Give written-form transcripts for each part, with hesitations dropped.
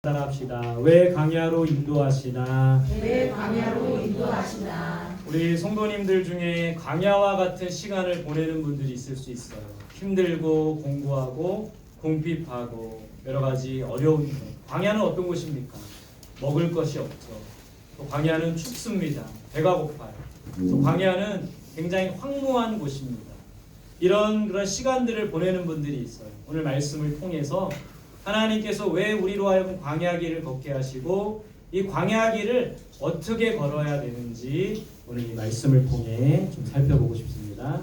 따라합시다. 왜 광야로 인도하시나? 왜 광야로 인도하시나? 우리 성도님들 중에 광야와 같은 시간을 보내는 분들이 있을 수 있어요. 힘들고 공부하고 궁핍하고 여러 가지 어려운 것. 광야는 어떤 곳입니까? 먹을 것이 없죠. 또 광야는 춥습니다. 배가 고파요. 또 광야는 굉장히 황무한 곳입니다. 그런 시간들을 보내는 분들이 있어요. 오늘 말씀을 통해서 하나님께서 왜 우리로 하여금 광야길을 걷게 하시고 이 광야길을 어떻게 걸어야 되는지 오늘 이 말씀을 통해 좀 살펴보고 싶습니다.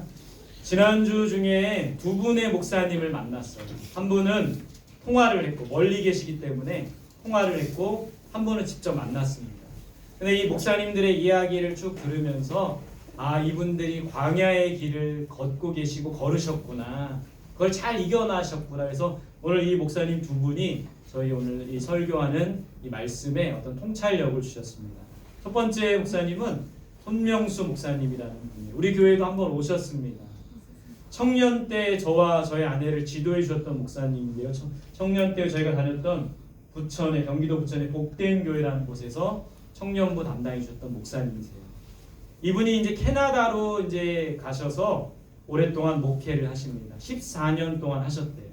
지난주 중에 두 분의 목사님을 만났어요. 한 분은 통화를 했고 멀리 계시기 때문에 통화를 했고 한 분은 직접 만났습니다. 근데 이 목사님들의 이야기를 쭉 들으면서 이분들이 광야의 길을 걷고 계시고 걸으셨구나. 그걸 잘 이겨나셨구나. 그래서 오늘 이 목사님 두 분이 저희 오늘 이 설교하는 이 말씀에 어떤 통찰력을 주셨습니다. 첫 번째 목사님은 손명수 목사님이라는 분이에요. 우리 교회도 한번 오셨습니다. 청년 때 저와 저희 아내를 지도해 주셨던 목사님인데요. 청년 때 저희가 다녔던 부천의 경기도 부천의 복된 교회라는 곳에서 청년부 담당해 주셨던 목사님이세요. 이분이 이제 캐나다로 이제 가셔서 오랫동안 목회를 하십니다. 14년 동안 하셨대요.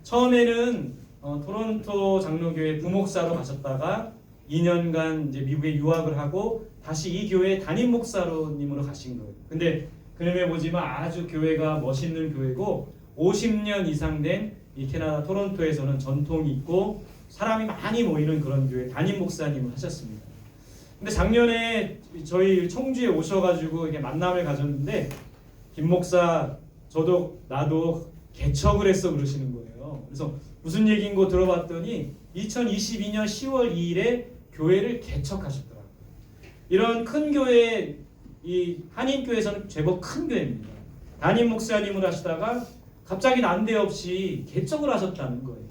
처음에는 토론토 장로교회 부목사로 가셨다가 2년간 이제 미국에 유학을 하고 다시 이 교회 담임 목사님으로 가신 거예요. 근데 그놈에 보지만 아주 교회가 멋있는 교회고 50년 이상 된 이 캐나다 토론토에서는 전통이 있고 사람이 많이 모이는 그런 교회 담임 목사님을 하셨습니다. 근데 작년에 저희 청주에 오셔가지고 이렇게 만남을 가졌는데 김 목사 나도 개척을 했어 그러시는 거예요. 그래서 무슨 얘기인 거 들어봤더니 2022년 10월 2일에 교회를 개척하셨더라고요. 이런 큰 교회, 이 한인교회에서는 제법 큰 교회입니다. 담임 목사님을 하시다가 갑자기 난데없이 개척을 하셨다는 거예요.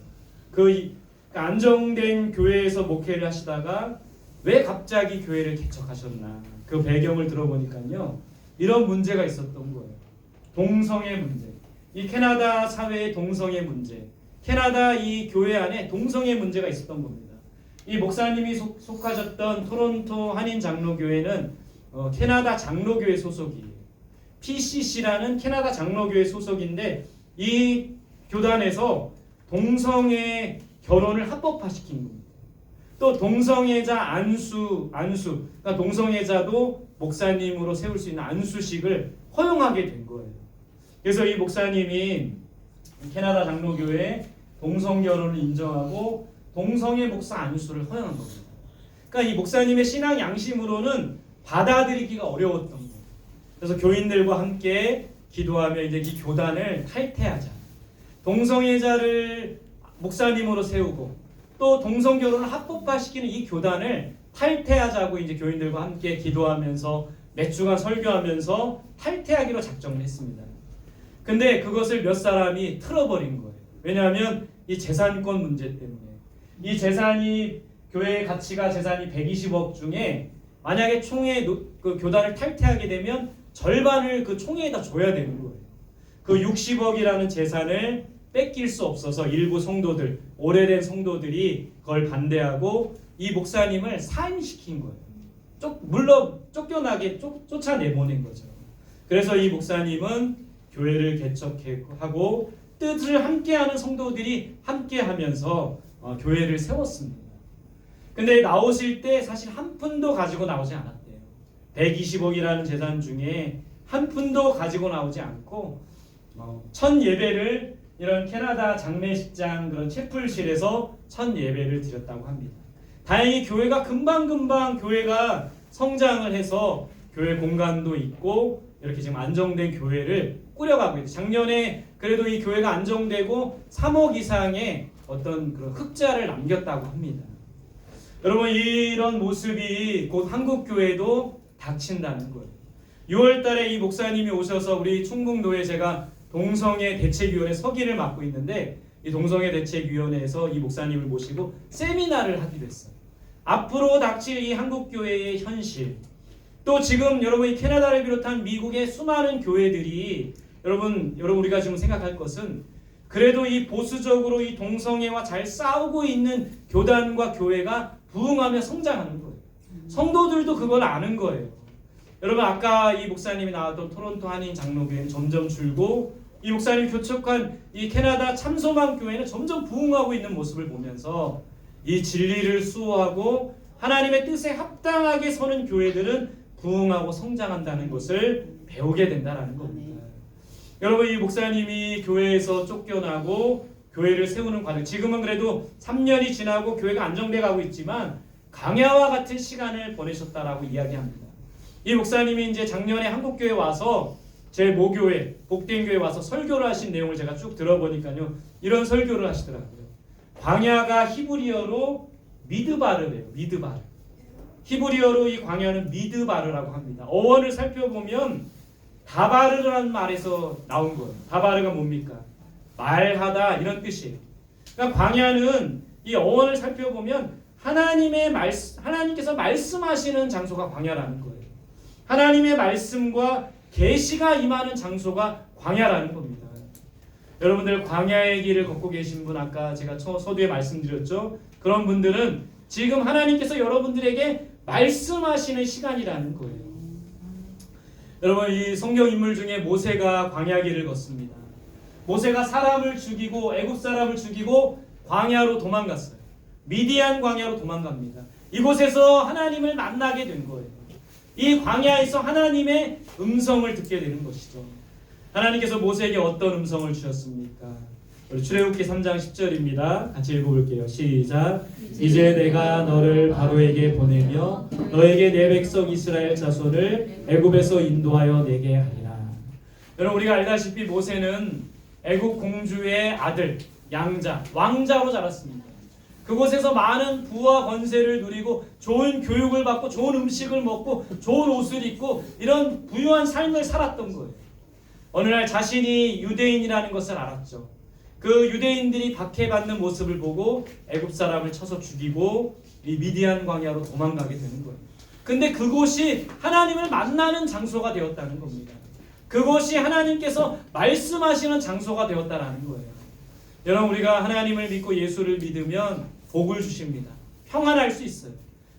그 안정된 교회에서 목회를 하시다가 왜 갑자기 교회를 개척하셨나? 그 배경을 들어보니까요. 이런 문제가 있었던 거예요. 동성애 문제. 이 캐나다 사회의 동성애 문제. 캐나다 이 교회 안에 동성애 문제가 있었던 겁니다. 이 목사님이 속하셨던 토론토 한인 장로교회는 캐나다 장로교회 소속이에요. PCC라는 캐나다 장로교회 소속인데 이 교단에서 동성애 결혼을 합법화시킨 겁니다. 또 동성애자 안수, 그러니까 동성애자도 목사님으로 세울 수 있는 안수식을 허용하게 된 거예요. 그래서 이 목사님이 캐나다 장로교회 동성결혼을 인정하고 동성애 목사 안수를 허용한 겁니다. 그러니까 이 목사님의 신앙 양심으로는 받아들이기가 어려웠던 거예요. 그래서 교인들과 함께 기도하며 이제 이 교단을 탈퇴하자. 동성애자를 목사님으로 세우고 또 동성결혼을 합법화시키는 이 교단을 탈퇴하자고 이제 교인들과 함께 기도하면서 몇 주간 설교하면서 탈퇴하기로 작정을 했습니다. 근데 그것을 몇 사람이 틀어버린 거예요. 왜냐하면 이 재산권 문제 때문에 이 재산이 교회의 가치가 재산이 120억 중에 만약에 총회 그 교단을 탈퇴하게 되면 절반을 그 총회에다 줘야 되는 거예요. 그 60억이라는 재산을 뺏길 수 없어서 일부 성도들, 오래된 성도들이 그걸 반대하고 이 목사님을 사임시킨 거예요. 물론 쫓겨나게 쫓아내보낸 거죠. 그래서 이 목사님은 교회를 개척하고 뜻을 함께하는 성도들이 함께하면서 교회를 세웠습니다. 근데 나오실 때 사실 한 푼도 가지고 나오지 않았대요. 120억이라는 재산 중에 한 푼도 가지고 나오지 않고 첫 예배를 이런 캐나다 장례식장 그런 채플실에서 첫 예배를 드렸다고 합니다. 다행히 교회가 금방금방 교회가 성장을 해서 교회 공간도 있고 이렇게 지금 안정된 교회를 꾸려가고 있어요. 작년에 그래도 이 교회가 안정되고 3억 이상의 어떤 그런 흑자를 남겼다고 합니다. 여러분 이런 모습이 곧 한국 교회도 닥친다는 거예요. 6월 달에 이 목사님이 오셔서 우리 충북노회 제가 동성애 대책위원회 서기를 맡고 있는데 이 동성애 대책위원회에서 이 목사님을 모시고 세미나를 하기로 했어요. 앞으로 닥칠 이 한국교회의 현실 또 지금 여러분 이 캐나다를 비롯한 미국의 수많은 교회들이 여러분 우리가 지금 생각할 것은 그래도 이 보수적으로 이 동성애와 잘 싸우고 있는 교단과 교회가 부흥하며 성장하는 거예요. 성도들도 그걸 아는 거예요. 여러분 아까 이 목사님이 나왔던 토론토 한인 장로교회는 점점 줄고 이 목사님 교척한 이 캐나다 참소망 교회는 점점 부흥하고 있는 모습을 보면서 이 진리를 수호하고 하나님의 뜻에 합당하게 서는 교회들은 부흥하고 성장한다는 것을 배우게 된다는 겁니다. 여러분 이 목사님이 교회에서 쫓겨나고 교회를 세우는 과정, 지금은 그래도 3년이 지나고 교회가 안정돼 가고 있지만 광야와 같은 시간을 보내셨다라고 이야기합니다. 이 목사님이 이제 작년에 한국교회 와서 제 모교회 복된교회 와서 설교를 하신 내용을 제가 쭉 들어보니까요, 이런 설교를 하시더라고요. 광야가 히브리어로 미드바르래요. 미드바르. 히브리어로 이 광야는 미드바르라고 합니다. 어원을 살펴보면 다바르라는 말에서 나온 거예요. 다바르가 뭡니까? 말하다 이런 뜻이에요. 그러니까 광야는 이 어원을 살펴보면 하나님께서 말씀하시는 장소가 광야라는 거예요. 하나님의 말씀과 계시가 임하는 장소가 광야라는 겁니다. 여러분들 광야의 길을 걷고 계신 분 아까 제가 서두에 말씀드렸죠. 그런 분들은 지금 하나님께서 여러분들에게 말씀하시는 시간이라는 거예요. 여러분 이 성경 인물 중에 모세가 광야 길을 걷습니다. 모세가 사람을 죽이고 애굽 사람을 죽이고 광야로 도망갔어요. 미디안 광야로 도망갑니다. 이곳에서 하나님을 만나게 된 거예요. 이 광야에서 하나님의 음성을 듣게 되는 것이죠. 하나님께서 모세에게 어떤 음성을 주셨습니까? 우리 출애굽기 3장 10절입니다. 같이 읽어볼게요. 시작. 이제 내가 너를 바로에게 보내며 너에게 내 백성 이스라엘 자손을 애굽에서 인도하여 내게 하리라. 여러분 우리가 알다시피 모세는 애굽 공주의 아들, 양자, 왕자로 자랐습니다. 그곳에서 많은 부와 권세를 누리고 좋은 교육을 받고 좋은 음식을 먹고 좋은 옷을 입고 이런 부유한 삶을 살았던 거예요. 어느 날 자신이 유대인이라는 것을 알았죠. 그 유대인들이 박해받는 모습을 보고 애굽 사람을 쳐서 죽이고 이 미디안 광야로 도망가게 되는 거예요. 근데 그곳이 하나님을 만나는 장소가 되었다는 겁니다. 그곳이 하나님께서 말씀하시는 장소가 되었다는 거예요. 여러분 우리가 하나님을 믿고 예수를 믿으면 복을 주십니다. 평안할 수 있어요.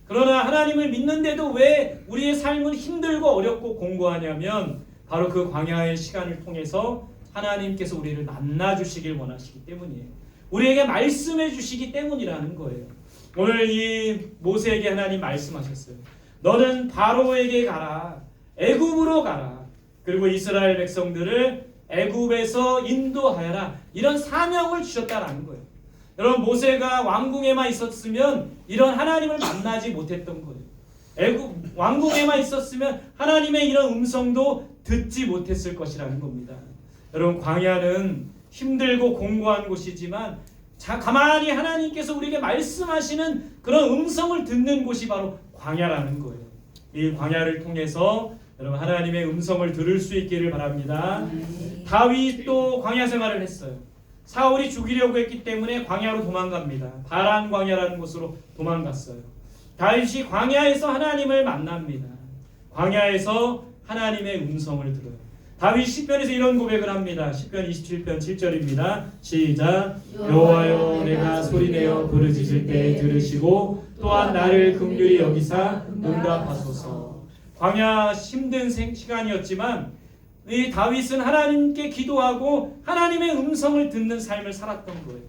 그러나 하나님을 믿는데도 왜 우리의 삶은 힘들고 어렵고 공고하냐면 바로 그 광야의 시간을 통해서 하나님께서 우리를 만나 주시길 원하시기 때문이에요. 우리에게 말씀해 주시기 때문이라는 거예요. 오늘 이 모세에게 하나님 말씀하셨어요. 너는 바로에게 가라. 애굽으로 가라. 그리고 이스라엘 백성들을 애굽에서 인도하여라. 이런 사명을 주셨다라는 거예요. 여러분 모세가 왕궁에만 있었으면 이런 하나님을 만나지 못했던 거예요. 애굽 왕궁에만 있었으면 하나님의 이런 음성도 듣지 못했을 것이라는 겁니다. 여러분 광야는 힘들고 공고한 곳이지만 가만히 하나님께서 우리에게 말씀하시는 그런 음성을 듣는 곳이 바로 광야라는 거예요. 이 광야를 통해서 여러분 하나님의 음성을 들을 수 있기를 바랍니다. 다윗도 광야 생활을 했어요. 사울이 죽이려고 했기 때문에 광야로 도망갑니다. 바란 광야라는 곳으로 도망갔어요. 다윗이 광야에서 하나님을 만납니다. 광야에서 하나님의 음성을 들어요. 다윗 시편에서 이런 고백을 합니다. 시편 27편 7절입니다. 시작. 여호와여 내가 소리내어 부르짖을 때 들으시고 또한 나를 긍휼히 여기사 응답하소서. 광야 힘든 시간이었지만 이 다윗은 하나님께 기도하고 하나님의 음성을 듣는 삶을 살았던 거예요.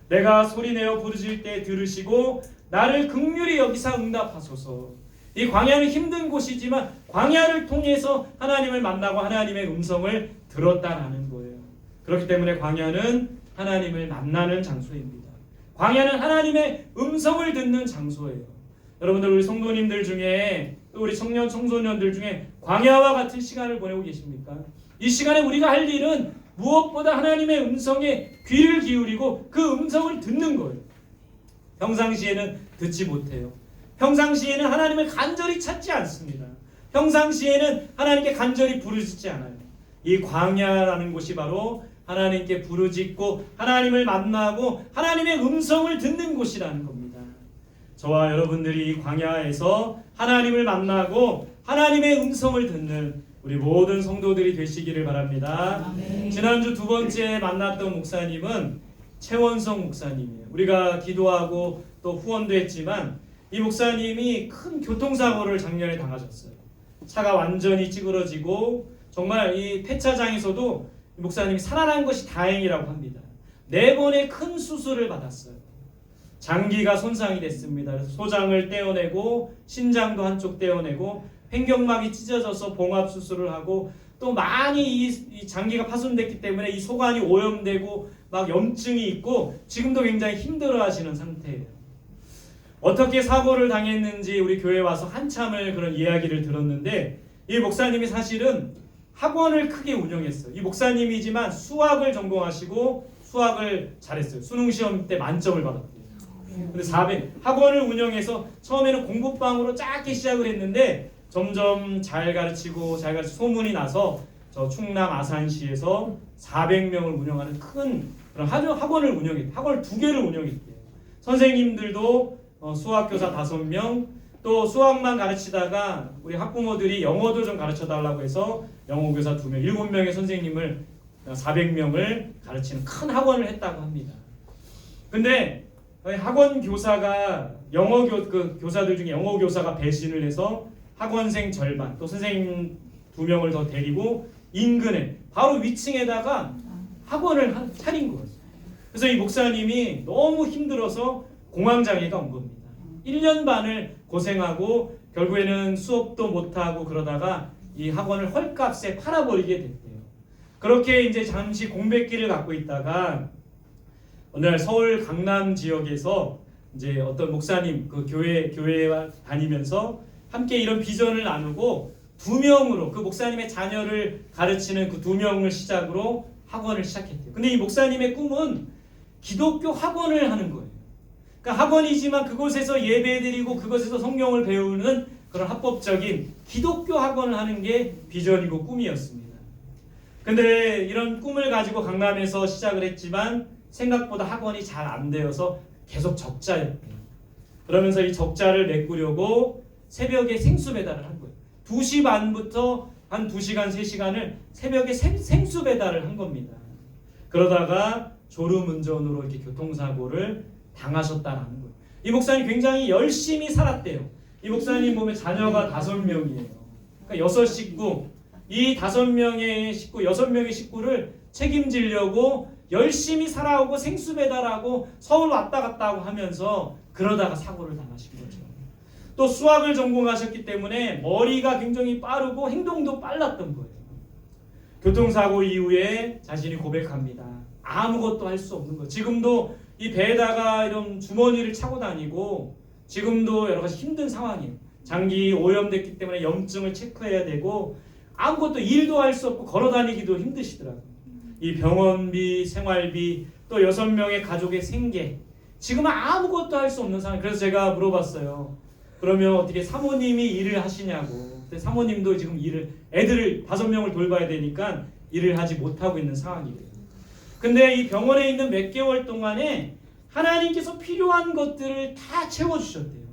내가 소리내어 부르짖을 때 들으시고 나를 긍휼히 여기사 응답하소서. 이 광야는 힘든 곳이지만 광야를 통해서 하나님을 만나고 하나님의 음성을 들었다라는 거예요. 그렇기 때문에 광야는 하나님을 만나는 장소입니다. 광야는 하나님의 음성을 듣는 장소예요. 여러분들 우리 성도님들 중에 또 우리 청년 청소년들 중에 광야와 같은 시간을 보내고 계십니까? 이 시간에 우리가 할 일은 무엇보다 하나님의 음성에 귀를 기울이고 그 음성을 듣는 거예요. 평상시에는 듣지 못해요. 평상시에는 하나님을 간절히 찾지 않습니다. 평상시에는 하나님께 간절히 부르짖지 않아요. 이 광야라는 곳이 바로 하나님께 부르짖고 하나님을 만나고 하나님의 음성을 듣는 곳이라는 겁니다. 저와 여러분들이 이 광야에서 하나님을 만나고 하나님의 음성을 듣는 우리 모든 성도들이 되시기를 바랍니다. 아멘. 지난주 두 번째 만났던 목사님은 최원성 목사님이에요. 우리가 기도하고 또 후원도 했지만 이 목사님이 큰 교통사고를 작년에 당하셨어요. 차가 완전히 찌그러지고 정말 이 폐차장에서도 이 목사님이 살아난 것이 다행이라고 합니다. 4번의 큰 수술을 받았어요. 장기가 손상이 됐습니다. 그래서 소장을 떼어내고 신장도 한쪽 떼어내고 횡격막이 찢어져서 봉합 수술을 하고 또 많이 이 장기가 파손됐기 때문에 이 소관이 오염되고 막 염증이 있고 지금도 굉장히 힘들어하시는 상태예요. 어떻게 사고를 당했는지 우리 교회에 와서 한참을 그런 이야기를 들었는데 이 목사님이 사실은 학원을 크게 운영했어요. 이 목사님이지만 수학을 전공하시고 수학을 잘했어요. 수능 시험 때 만점을 받았대요. 근데 학원을 운영해서 처음에는 공부방으로 작게 시작을 했는데 점점 잘 가르치고 소문이 나서 저 충남 아산시에서 400명을 운영하는 큰 그런 학원을 운영했대요. 학원을 2개를 운영했대요. 선생님들도 수학교사 5명, 또 수학만 가르치다가 우리 학부모들이 영어도 좀 가르쳐달라고 해서 영어교사 2명, 7명의 선생님을 400명을 가르치는 큰 학원을 했다고 합니다. 근데 학원 교사가 교사들 중에 영어 교사가 배신을 해서 학원생 절반 또 선생님 2명을 더 데리고 인근에 바로 위층에다가 학원을 차린 거예요. 그래서 이 목사님이 너무 힘들어서 공황장애가 온 겁니다. 1년 반을 고생하고 결국에는 수업도 못하고 그러다가 이 학원을 헐값에 팔아버리게 됐대요. 그렇게 이제 잠시 공백기를 갖고 있다가 어느 날 서울 강남 지역에서 이제 어떤 목사님 그 교회에 다니면서 함께 이런 비전을 나누고 2명으로 그 목사님의 자녀를 가르치는 그 2명을 시작으로 학원을 시작했대요. 근데 이 목사님의 꿈은 기독교 학원을 하는 거예요. 그러니까 학원이지만 그곳에서 예배드리고 그곳에서 성경을 배우는 그런 합법적인 기독교 학원을 하는 게 비전이고 꿈이었습니다. 근데 이런 꿈을 가지고 강남에서 시작을 했지만 생각보다 학원이 잘 안 되어서 계속 적자였대요. 그러면서 이 적자를 메꾸려고 새벽에 생수 배달을 한 거예요. 2시 반부터 한 2시간, 3시간을 새벽에 생수 배달을 한 겁니다. 그러다가 졸음운전으로 이렇게 교통사고를 당하셨다라는 거예요. 이 목사님 굉장히 열심히 살았대요. 이 목사님 보면 자녀가 5명이에요. 그러니까 6식구, 이 5명의 식구, 6명의 식구를 책임지려고 열심히 살아오고 생수 배달하고 서울 왔다 갔다 하고 하면서 그러다가 사고를 당하신 거죠. 또 수학을 전공하셨기 때문에 머리가 굉장히 빠르고 행동도 빨랐던 거예요. 교통사고 이후에 자신이 고백합니다. 아무것도 할 수 없는 거예요. 지금도 이 배에다가 이런 주머니를 차고 다니고 지금도 여러 가지 힘든 상황이에요. 장기 오염됐기 때문에 염증을 체크해야 되고 아무것도 일도 할 수 없고 걸어 다니기도 힘드시더라고요. 이 병원비, 생활비, 또 6명의 가족의 생계, 지금은 아무것도 할 수 없는 상황. 그래서 제가 물어봤어요. 그러면 어떻게 사모님이 일을 하시냐고. 근데 사모님도 지금 애들을 5명을 돌봐야 되니까 일을 하지 못하고 있는 상황이래요. 근데 이 병원에 있는 몇 개월 동안에 하나님께서 필요한 것들을 다 채워주셨대요.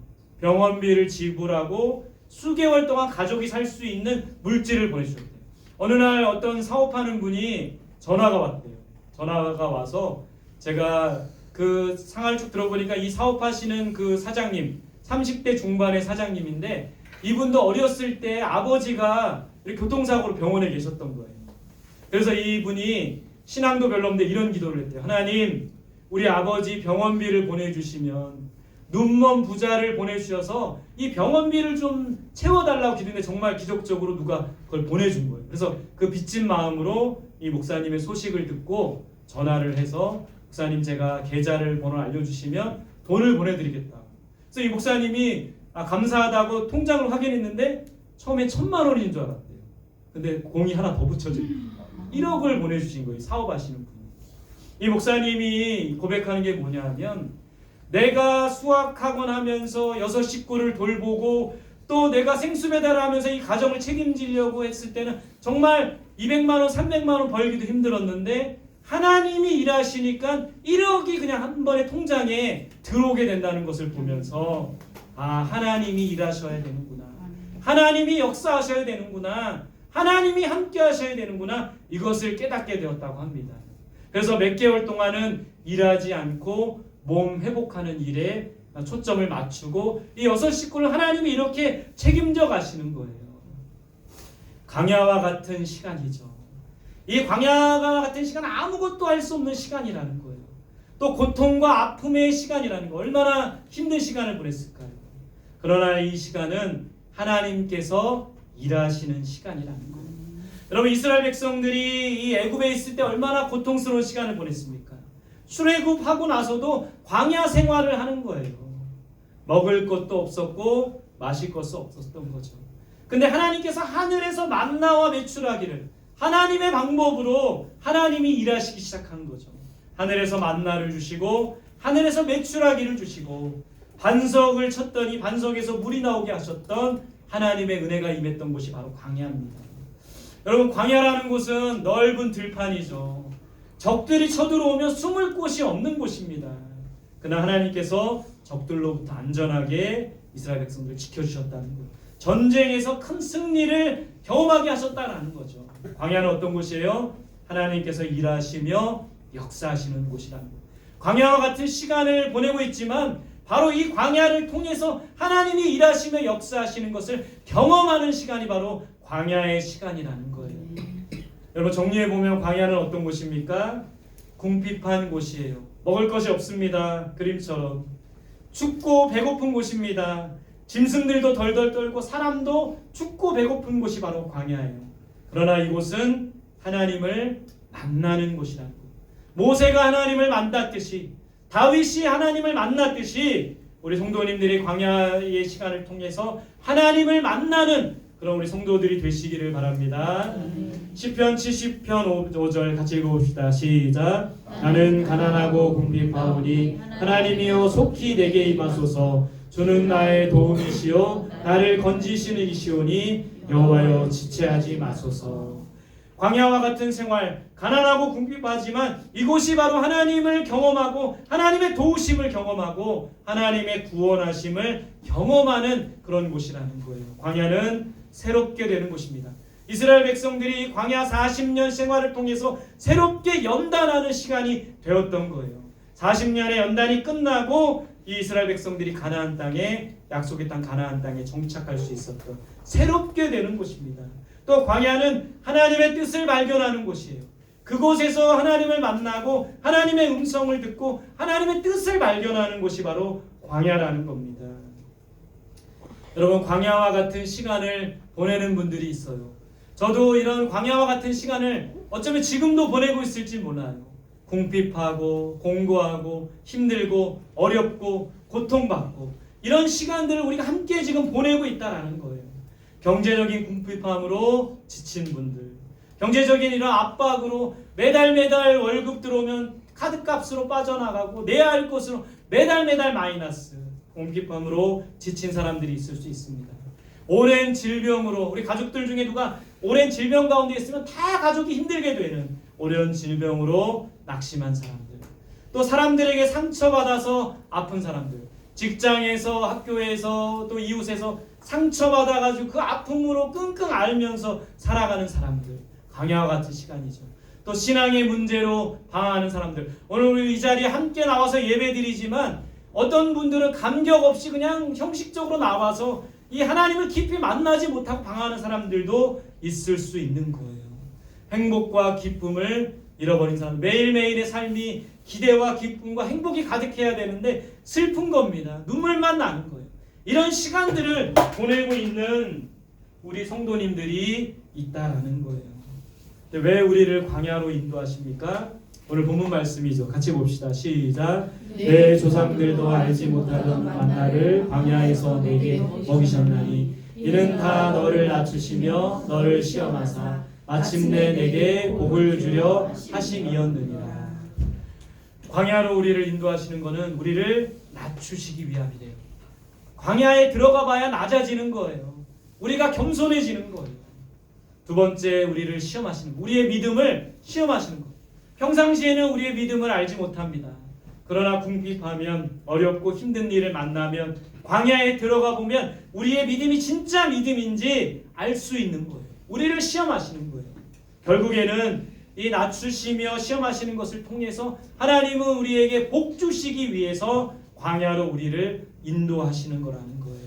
병원비를 지불하고 수개월 동안 가족이 살 수 있는 물질을 보내주셨대요. 어느 날 어떤 사업하는 분이 전화가 왔대요. 전화가 와서 제가 그 상황을 쭉 들어보니까 이 사업하시는 그 사장님 30대 중반의 사장님인데 이분도 어렸을 때 아버지가 이렇게 교통사고로 병원에 계셨던 거예요. 그래서 이분이 신앙도 별로 없는데 이런 기도를 했대요. 하나님, 우리 아버지 병원비를 보내주시면 눈먼 부자를 보내주셔서 이 병원비를 좀 채워달라고 기도했는데 정말 기적적으로 누가 그걸 보내준 거예요. 그래서 그 빚진 마음으로 이 목사님의 소식을 듣고 전화를 해서 목사님 제가 계좌를 번호 알려주시면 돈을 보내드리겠다. 그래서 이 목사님이 감사하다고 통장을 확인했는데 처음에 1,000만 원인 줄 알았대요. 근데 공이 하나 더 붙여져 있어요. 1억을 보내주신 거예요. 사업하시는 분이. 이 목사님이 고백하는 게 뭐냐면 내가 수학학원 하면서 6 식구를 돌보고 또 내가 생수 배달하면서 이 가정을 책임지려고 했을 때는 정말 200만 원, 300만 원 벌기도 힘들었는데 하나님이 일하시니까 1억이 그냥 한 번에 통장에 들어오게 된다는 것을 보면서 하나님이 일하셔야 되는구나. 하나님이 역사하셔야 되는구나. 하나님이 함께 하셔야 되는구나, 이것을 깨닫게 되었다고 합니다. 그래서 몇 개월 동안은 일하지 않고 몸 회복하는 일에 초점을 맞추고 이 6식구를 하나님이 이렇게 책임져 가시는 거예요. 광야와 같은 시간이죠. 이 광야와 같은 시간은 아무것도 할 수 없는 시간이라는 거예요. 또 고통과 아픔의 시간이라는 거, 얼마나 힘든 시간을 보냈을까요? 그러나 이 시간은 하나님께서 일하시는 시간이라는 거예요. 여러분, 이스라엘 백성들이 이 애굽에 있을 때 얼마나 고통스러운 시간을 보냈습니까? 출애굽하고 나서도 광야 생활을 하는 거예요. 먹을 것도 없었고 마실 것도 없었던 거죠. 근데 하나님께서 하늘에서 만나와 메추라기를 하나님의 방법으로 하나님이 일하시기 시작한 거죠. 하늘에서 만나를 주시고 하늘에서 메추라기를 주시고 반석을 쳤더니 반석에서 물이 나오게 하셨던 하나님의 은혜가 임했던 곳이 바로 광야입니다. 여러분, 광야라는 곳은 넓은 들판이죠. 적들이 쳐들어오면 숨을 곳이 없는 곳입니다. 그러나 하나님께서 적들로부터 안전하게 이스라엘 백성들을 지켜주셨다는 거예요. 전쟁에서 큰 승리를 경험하게 하셨다는 거죠. 광야는 어떤 곳이에요? 하나님께서 일하시며 역사하시는 곳이라는 거예요. 광야와 같은 시간을 보내고 있지만 바로 이 광야를 통해서 하나님이 일하시며 역사하시는 것을 경험하는 시간이 바로 광야의 시간이라는 거예요. 여러분, 정리해보면 광야는 어떤 곳입니까? 궁핍한 곳이에요. 먹을 것이 없습니다. 그림처럼. 춥고 배고픈 곳입니다. 짐승들도 덜덜 떨고 사람도 춥고 배고픈 곳이 바로 광야예요. 그러나 이곳은 하나님을 만나는 곳이라는 거예요. 모세가 하나님을 만났듯이, 다윗이 하나님을 만났듯이 우리 성도님들이 광야의 시간을 통해서 하나님을 만나는 그런 우리 성도들이 되시기를 바랍니다. 시편 70편 5절 같이 읽어봅시다. 시작. 나는 가난하고 궁핍하오니 하나님이여 속히 내게 임하소서. 주는 나의 도움이시오 나를 건지시는 이시오니 여호와여 지체하지 마소서. 광야와 같은 생활, 가난하고 궁핍하지만 이곳이 바로 하나님을 경험하고 하나님의 도우심을 경험하고 하나님의 구원하심을 경험하는 그런 곳이라는 거예요. 광야는 새롭게 되는 곳입니다. 이스라엘 백성들이 광야 40년 생활을 통해서 새롭게 연단하는 시간이 되었던 거예요. 40년의 연단이 끝나고 이 이스라엘 백성들이 가나안 땅에, 약속의 땅 가나안 땅에 정착할 수 있었던 새롭게 되는 곳입니다. 또 광야는 하나님의 뜻을 발견하는 곳이에요. 그곳에서 하나님을 만나고 하나님의 음성을 듣고 하나님의 뜻을 발견하는 곳이 바로 광야라는 겁니다. 여러분, 광야와 같은 시간을 보내는 분들이 있어요. 저도 이런 광야와 같은 시간을 어쩌면 지금도 보내고 있을지 몰라요. 궁핍하고 공고하고 힘들고 어렵고 고통받고 이런 시간들을 우리가 함께 지금 보내고 있다는 거예요. 경제적인 궁핍함으로 지친 분들, 경제적인 이런 압박으로 매달 월급 들어오면 카드값으로 빠져나가고 내야 할 것으로 매달 마이너스, 궁핍함으로 지친 사람들이 있을 수 있습니다. 오랜 질병으로, 우리 가족들 중에 누가 오랜 질병 가운데 있으면 다 가족이 힘들게 되는 오랜 질병으로 낙심한 사람들, 또 사람들에게 상처받아서 아픈 사람들, 직장에서, 학교에서, 또 이웃에서 상처받아가지고 그 아픔으로 끙끙 앓으면서 살아가는 사람들, 광야와 같은 시간이죠. 또 신앙의 문제로 방황하는 사람들, 오늘 우리 이 자리에 함께 나와서 예배드리지만 어떤 분들은 감격 없이 그냥 형식적으로 나와서 이 하나님을 깊이 만나지 못하고 방황하는 사람들도 있을 수 있는 거예요. 행복과 기쁨을 잃어버린 사람, 매일매일의 삶이 기대와 기쁨과 행복이 가득해야 되는데 슬픈 겁니다. 눈물만 나는 거예요. 이런 시간들을 보내고 있는 우리 성도님들이 있다라는 거예요. 근데 왜 우리를 광야로 인도하십니까? 오늘 본문 말씀이죠. 같이 봅시다. 시작. 내 조상들도 알지 못하던 만나를 광야에서 내게 먹이셨나니 이는 다 너를 낮추시며 너를 시험하사 마침내 내게 복을 주려 하심이었느니라. 광야로 우리를 인도하시는 것은 우리를 낮추시기 위함이래요. 광야에 들어가 봐야 낮아지는 거예요. 우리가 겸손해지는 거예요. 두 번째, 우리를 시험하시는, 우리의 믿음을 시험하시는 거예요. 평상시에는 우리의 믿음을 알지 못합니다. 그러나 궁핍하면, 어렵고 힘든 일을 만나면, 광야에 들어가 보면 우리의 믿음이 진짜 믿음인지 알 수 있는 거예요. 우리를 시험하시는 거예요. 결국에는 이 낮추시며 시험하시는 것을 통해서 하나님은 우리에게 복 주시기 위해서 광야로 우리를 인도하시는 거라는 거예요.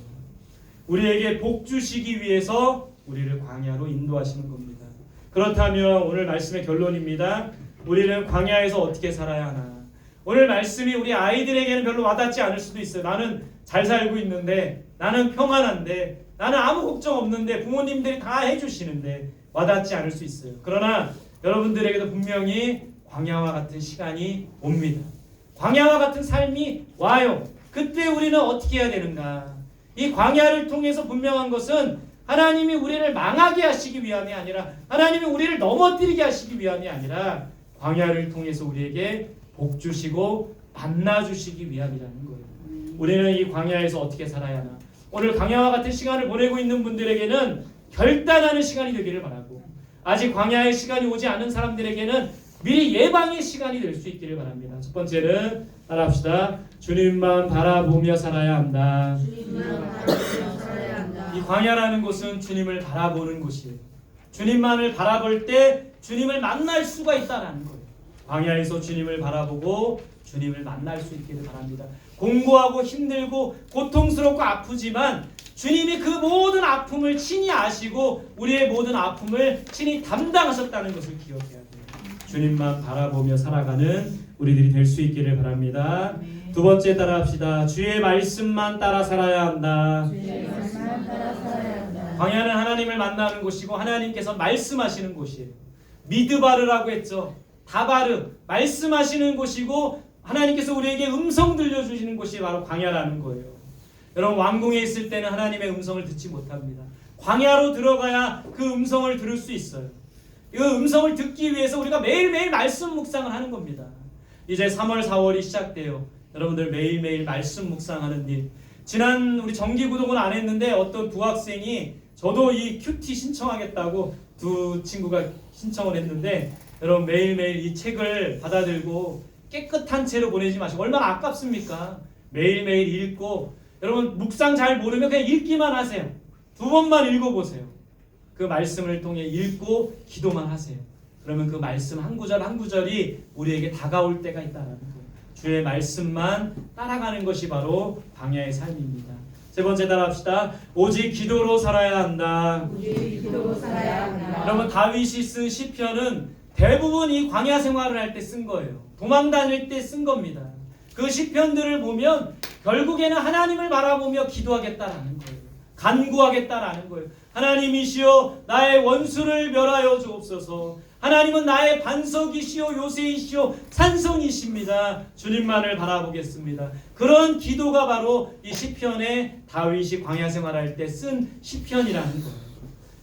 우리에게 복 주시기 위해서 우리를 광야로 인도하시는 겁니다. 그렇다면 오늘 말씀의 결론입니다. 우리는 광야에서 어떻게 살아야 하나? 오늘 말씀이 우리 아이들에게는 별로 와닿지 않을 수도 있어요. 나는 잘 살고 있는데, 나는 평안한데, 나는 아무 걱정 없는데, 부모님들이 다 해주시는데 와닿지 않을 수 있어요. 그러나 여러분들에게도 분명히 광야와 같은 시간이 옵니다. 광야와 같은 삶이 와요. 그때 우리는 어떻게 해야 되는가? 이 광야를 통해서 분명한 것은 하나님이 우리를 망하게 하시기 위함이 아니라, 하나님이 우리를 넘어뜨리게 하시기 위함이 아니라 광야를 통해서 우리에게 복 주시고 만나 주시기 위함이라는 거예요. 우리는 이 광야에서 어떻게 살아야 하나? 오늘 광야와 같은 시간을 보내고 있는 분들에게는 결단하는 시간이 되기를 바라고, 아직 광야의 시간이 오지 않은 사람들에게는 미리 예방의 시간이 될 수 있기를 바랍니다. 첫 번째는 따라합시다. 주님만 바라보며 살아야 한다. 주님만 바라보며 살아야 한다. 이 광야라는 곳은 주님을 바라보는 곳이에요. 주님만을 바라볼 때 주님을 만날 수가 있다는 거예요. 광야에서 주님을 바라보고 주님을 만날 수 있기를 바랍니다. 공고하고 힘들고 고통스럽고 아프지만 주님이 그 모든 아픔을 친히 아시고 우리의 모든 아픔을 친히 담당하셨다는 것을 기억해야 돼요. 주님만 바라보며 살아가는 우리들이 될 수 있기를 바랍니다. 두 번째 따라합시다. 주의 말씀만 따라 살아야 한다. 주의 말씀만 따라 살아야 한다. 광야는 하나님을 만나는 곳이고 하나님께서 말씀하시는 곳이에요. 미드바르라고 했죠. 다바르, 말씀하시는 곳이고 하나님께서 우리에게 음성 들려주시는 곳이 바로 광야라는 거예요. 여러분, 왕궁에 있을 때는 하나님의 음성을 듣지 못합니다. 광야로 들어가야 그 음성을 들을 수 있어요. 이 음성을 듣기 위해서 우리가 매일매일 말씀 묵상을 하는 겁니다. 이제 3월, 4월이 시작돼요. 여러분들 매일매일 말씀 묵상하는 일. 지난 우리 정기구독은 안 했는데 어떤 두 학생이 저도 이 큐티 신청하겠다고 두 친구가 신청을 했는데, 여러분 매일매일 이 책을 받아들고 깨끗한 채로 보내지 마시고, 얼마나 아깝습니까? 매일매일 읽고, 여러분 묵상 잘 모르면 그냥 읽기만 하세요. 두 번만 읽어보세요. 그 말씀을 통해 읽고 기도만 하세요. 그러면 그 말씀 한 구절 한 구절이 우리에게 다가올 때가 있다는 거예요. 주의 말씀만 따라가는 것이 바로 광야의 삶입니다. 세 번째 따라합시다. 오직 기도로 살아야 한다. 오직 기도로 살아야 한다. 여러분, 다윗이 쓴 시편은 대부분 이 광야 생활을 할 때 쓴 거예요. 도망 다닐 때 쓴 겁니다. 그 시편들을 보면 결국에는 하나님을 바라보며 기도하겠다라는 거예요. 간구하겠다라는 거예요. 하나님이시여 나의 원수를 멸하여 주옵소서. 하나님은 나의 반석이시오 요새이시오 산성이십니다. 주님만을 바라보겠습니다. 그런 기도가 바로 이 시편에 다윗이 광야 생활할 때 쓴 시편이라는 거예요.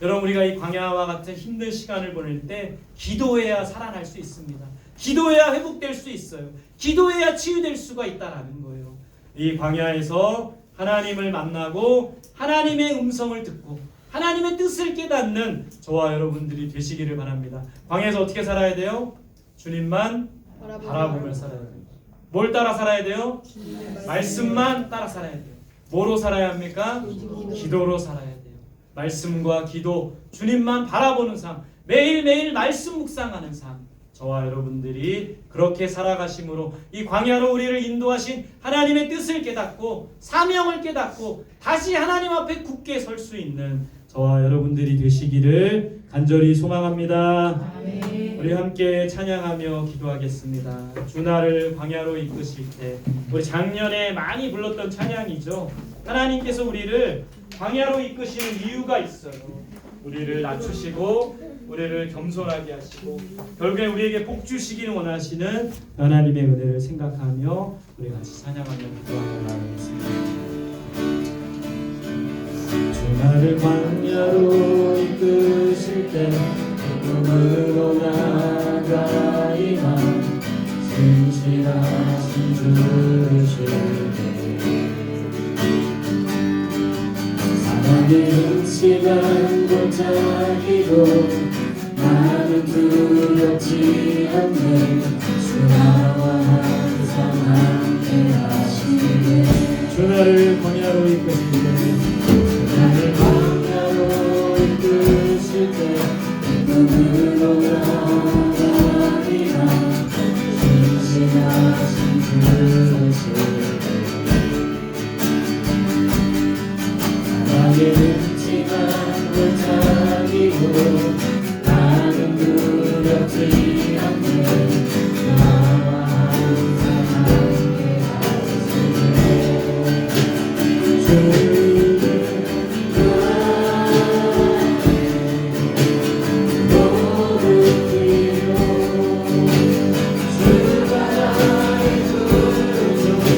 여러분, 우리가 이 광야와 같은 힘든 시간을 보낼 때 기도해야 살아날 수 있습니다. 기도해야 회복될 수 있어요. 기도해야 치유될 수가 있다라는 거예요. 이 광야에서 하나님을 만나고 하나님의 음성을 듣고 하나님의 뜻을 깨닫는 저와 여러분들이 되시기를 바랍니다. 광야에서 어떻게 살아야 돼요? 주님만 바라보며 살아야 돼요. 뭘 따라 살아야 돼요? 말씀만 따라 살아야 돼요. 뭐로 살아야 합니까? 기도로 살아야 돼요. 말씀과 기도, 주님만 바라보는 삶, 매일매일 말씀 묵상하는 삶, 저와 여러분들이 그렇게 살아가심으로 이 광야로 우리를 인도하신 하나님의 뜻을 깨닫고 사명을 깨닫고 다시 하나님 앞에 굳게 설 수 있는 저와 여러분들이 되시기를 간절히 소망합니다. 아멘. 우리 함께 찬양하며 기도하겠습니다. 주나를 광야로 이끄실 때, 우리 작년에 많이 불렀던 찬양이죠. 하나님께서 우리를 광야로 이끄시는 이유가 있어요. 우리를 낮추시고 우리를 겸손하게 하시고 결국에 우리에게 복 주시기를 원하시는 하나님의 은혜를 생각하며 우리 같이 찬양하며 기도하며 나아가겠습니다. 주 나를 광야로 이끄실 때 기쁨으로 나아가리만 진실하신 주실 때 사랑의 시간 골짜기로 나는 두렵지 않네. 주 나와 항상 함께 하시네. 주 나를 광야로 이끄실 때 주 나를 광야로 이끄실 때 지만 골짜기로 나는 두렵지 않네. 나와 항상 함께 하시네. 주는 나의 모든 필요 주가 나의 구주가 되시네.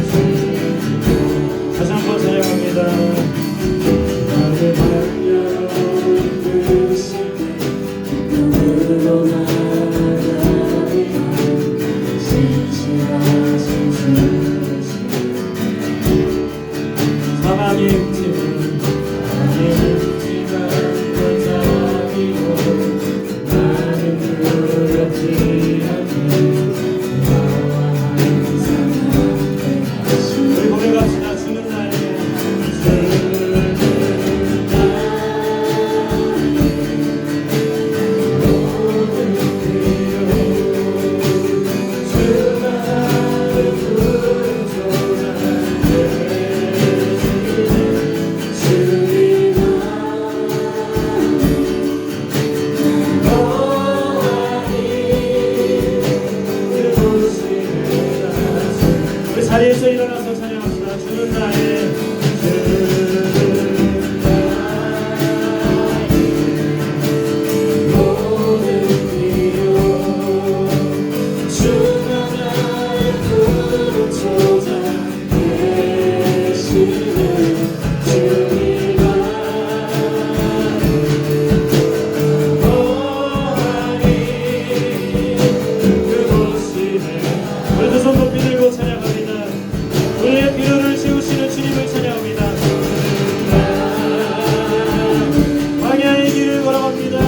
주님 다시 한번 찬양합니다. 나를 반겨놓은 그 시대 기쁨으로 나아가리라. 신실하신 주신 사랑의 흠집은 흠집한 골짜기로 나는 두렵지 않네. 나와 항상 함께 하시네. 우리 고백합시다. 주는 나의 우리 자리에서 일어나서 찬양합시다. 주는 나의 모든 필요 주가 나의 구주자 되시네. 주님만 우리 두 손 높이 들고 찬양합니다. 우리의 필요를 채우시는 주님을 찬양합니다. 광야의 길을 걸어갑니다.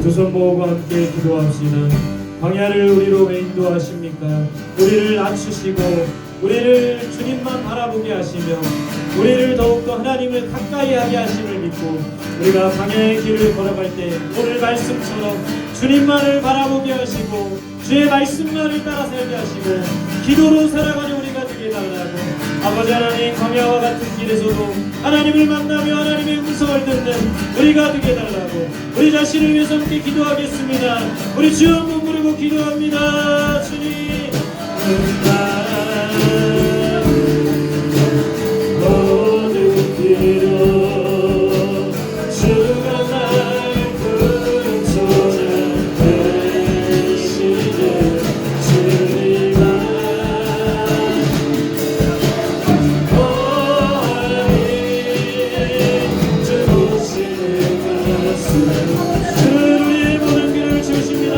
두 손 모으고 함께 기도합시다. 광야를 우리로 왜 인도하십니까? 우리를 낮추시고 우리를 주님만 바라보게 하시며 우리를 더욱더 하나님을 가까이 하게 하심을 믿고 우리가 광야의 길을 걸어갈 때 오늘 말씀처럼 주님만을 바라보게 하시고 주의 말씀만을 따라 살게 하시고 기도로 살아가는 우리가 되게 달라고. 아버지 하나님, 광야와 같은 길에서도 하나님을 만나며 하나님의 음성을 듣는 우리가 되게 달라고 우리 자신을 위해서 함께 기도하겠습니다. 우리 주 한번 부르고 기도합니다. 주님 모든 필요 주가 나의 구주자 되시네. 주님만 주는 우리의 모든 길을 주십니다.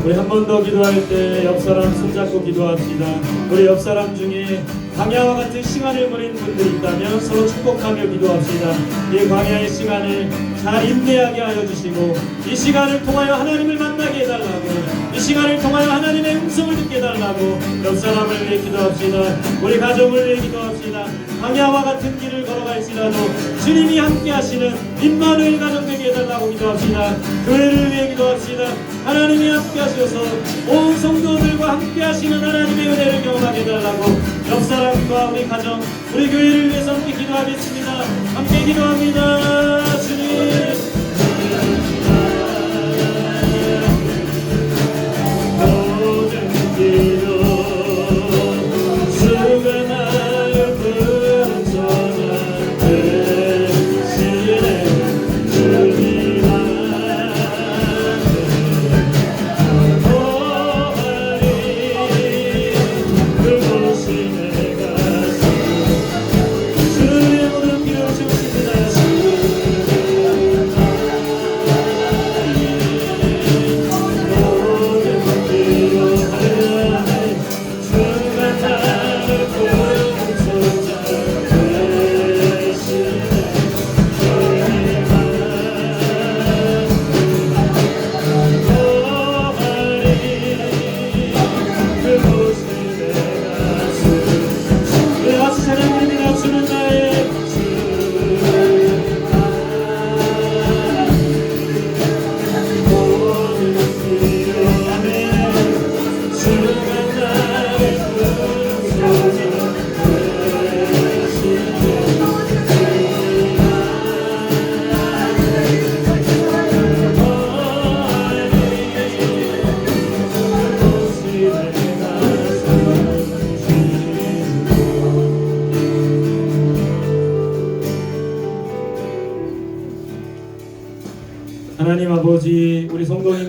우리 한 번 더 기도할 때 옆 사람 손잡고 기도합시다. 우리 옆 사람 중에 광야와 같은 시간을 보낸 분들이 있다면 서로 축복하며 기도합시다. 이 광야의 시간을 잘 인내하게 하여 주시고 이 시간을 통하여 하나님을 만나게 해달라고 이 시간을 통하여 하나님의 음성을 듣게 해달라고 옆 사람을 위해 기도합시다. 우리 가정을 위해 기도합시다. 광야와 같은 길을 걸어갈지라도 주님이 함께 하시는 임마누엘 가정 되게 해달라고 기도합시다. 교회를 위해 기도합시다. 하나님이 함께 하셔서 온 성도들과 함께 하시는 하나님의 은혜를 경험하게 해달라고 옆 사람과 우리 가정, 우리 교회를 위해서 함께 기도하겠습니다. 함께 기도합니다. 주님 모든 길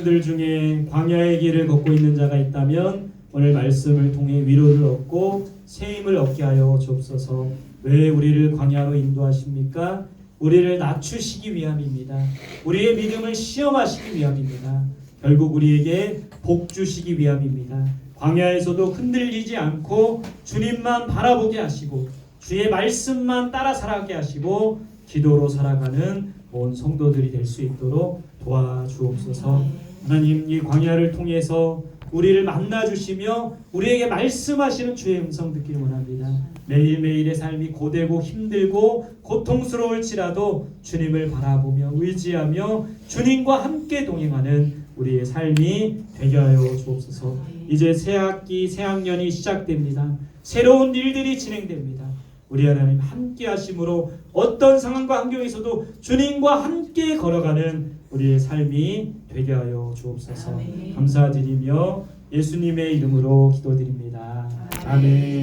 여러분들 중에 광야의 길을 걷고 있는 자가 있다면 오늘 말씀을 통해 위로를 얻고 새 힘을 얻게 하여 주옵소서. 왜 우리를 광야로 인도하십니까? 우리를 낮추시기 위함입니다. 우리의 믿음을 시험하시기 위함입니다. 결국 우리에게 복 주시기 위함입니다. 광야에서도 흔들리지 않고 주님만 바라보게 하시고 주의 말씀만 따라 살아가게 하시고 기도로 살아가는 온 성도들이 될 수 있도록 도와주옵소서. 하나님, 이 광야를 통해서 우리를 만나주시며 우리에게 말씀하시는 주의 음성 듣기를 원합니다. 매일매일의 삶이 고되고 힘들고 고통스러울지라도 주님을 바라보며 의지하며 주님과 함께 동행하는 우리의 삶이 되게 하여 주옵소서. 이제 새 학기, 새 학년이 시작됩니다. 새로운 일들이 진행됩니다. 우리 하나님 함께 하심으로 어떤 상황과 환경에서도 주님과 함께 걸어가는 우리의 삶이 되게 하여 주옵소서. 감사드리며 예수님의 이름으로 기도드립니다. 아멘.